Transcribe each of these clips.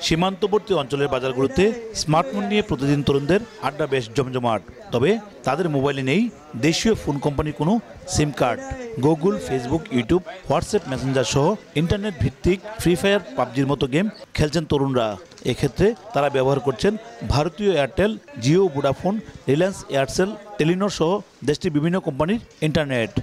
সীমান্তবর্তী অঞ্চলের বাজারগুলোতে স্মার্টফোন নিয়ে প্রতিদিন তরুণদের আড্ডা বেশ জমজমাট। তবে তাদের মোবাইলে নেই দেশীয় ফোন কোম্পানির কোনো সিম card. Google, Facebook, YouTube, WhatsApp Messenger সহ ইন্টারনেট ভিত্তিক ফ্রি ফায়ার, পাবজির মতো গেম খেলছেন তরুণরা। এক্ষেত্রে তারা ব্যবহার করছেন ভারতীয় Airtel, Jio, Vodafone, Reliance, Aircel, Telenor সহ দেশটির বিভিন্ন কোম্পানির ইন্টারনেট।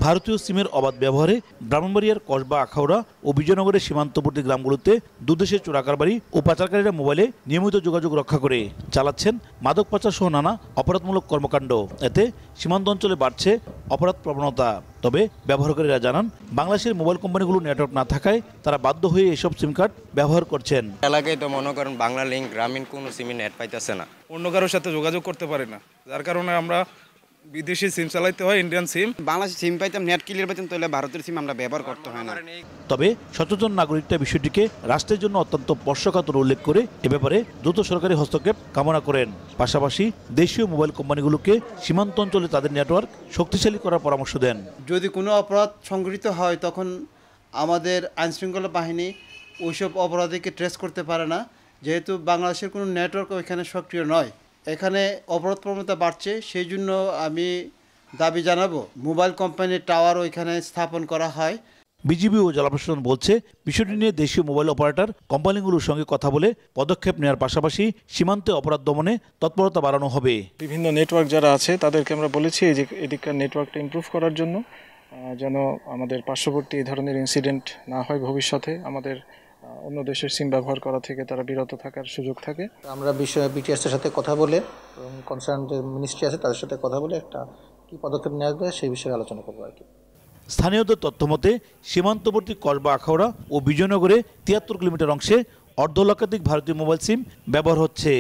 ভারতীয় সিমের অবাধ ব্যবহারে ব্রাহ্মণবাড়িয়ার কসবা, আখাউড়া ও বিজয়নগরের সীমান্তবর্তী গ্রামগুলোতে দুদেশের চোরাকারবারি ও পাচারকারীরা মোবাইলে নিয়মিত যোগাযোগ রক্ষা করে চালাচ্ছেন মাদক পাচার সহ নানা অপরাধমূলক কর্মকাণ্ড। এতে সীমান্ত অঞ্চলে বাড়ছে অপরাধ প্রবণতা। তবে ব্যবহারকারীরা জানান, বাংলাদেশের মোবাইল কোম্পানিগুলো নেটওয়ার্ক না থাকায় তারা বাধ্য হয়ে এসব সিম কার্ড ব্যবহার করছেন। এলাকায় তো মনে করেন বাংলা লিঙ্ক, গ্রামীণ কোনো সিমে নেট পাইতেছে না, অন্য কারোর সাথে যোগাযোগ করতে পারে না, যার কারণে আমরা বিদেশি সিম চালাইতে হয়, ইন্ডিয়ান সিম। বাংলাদেশি সিম পাইতাম, নেট ক্লিয়ার পাইতাম, তাহলে ভারতের সিম আমরা ব্যবহার করতে হয় না। তবে সচেতন নাগরিকরা বিষয়টিকে রাষ্ট্রের জন্য অত্যন্ত স্পর্শকাতর উল্লেখ করে এ ব্যাপারে দ্রুত সরকারি হস্তক্ষেপ কামনা করেন। পাশাপাশি দেশীয় মোবাইল কোম্পানিগুলোকে সীমান্ত অঞ্চলে তাদের নেটওয়ার্ক শক্তিশালী করার পরামর্শ দেন। যদি কোনো অপরাধ সংঘটিত হয় তখন আমাদের আইনশৃঙ্খলা বাহিনী ওইসব অপরাধীকে ট্রেস করতে পারে না, যেহেতু বাংলাদেশের কোনো নেটওয়ার্ক ওইখানে সক্রিয় নয়। এখানে অপরাধ প্রবণতা বাড়ছে, সেই জন্য আমি দাবি জানাবো মোবাইল কোম্পানির টাওয়ার ওইখানে স্থাপন করা হয়। বিজিবি ও জেলা প্রশাসন বলছে, বিষয়টি নিয়ে দেশীয় মোবাইল অপারেটর কোম্পানিগুলোর সঙ্গে কথা বলে পদক্ষেপ নেওয়ার পাশাপাশি সীমান্তে অপরাধ দমনে তৎপরতা বাড়ানো হবে। বিভিন্ন নেটওয়ার্ক যারা আছে তাদেরকে আমরা বলেছি যে এদিককার নেটওয়ার্কটা ইমপ্রুভ করার জন্য, যেন আমাদের পার্শ্ববর্তী এই ধরনের ইনসিডেন্ট না হয় ভবিষ্যতে, আমাদের অন্য দেশের সিম ব্যবহার করা থেকে তারা বিরত থাকার সুযোগ থাকে। আমরা বিটিএসের সাথে কথা বলে এবং কনসার্ন যে মিনিস্ট্রি আছে তাদের সাথে কথা বলে একটা কি পদক্ষেপ নেওয়া যায় সেই বিষয়ে আলোচনা করবো আর কি। স্থানীয়দের তথ্যমতে সীমান্তবর্তী কসবা, আখাউড়া ও বিজয়নগরে ৭৩ কিলোমিটার অংশে অর্ধলক্ষাধিক ভারতীয় মোবাইল সিম ব্যবহার হচ্ছে।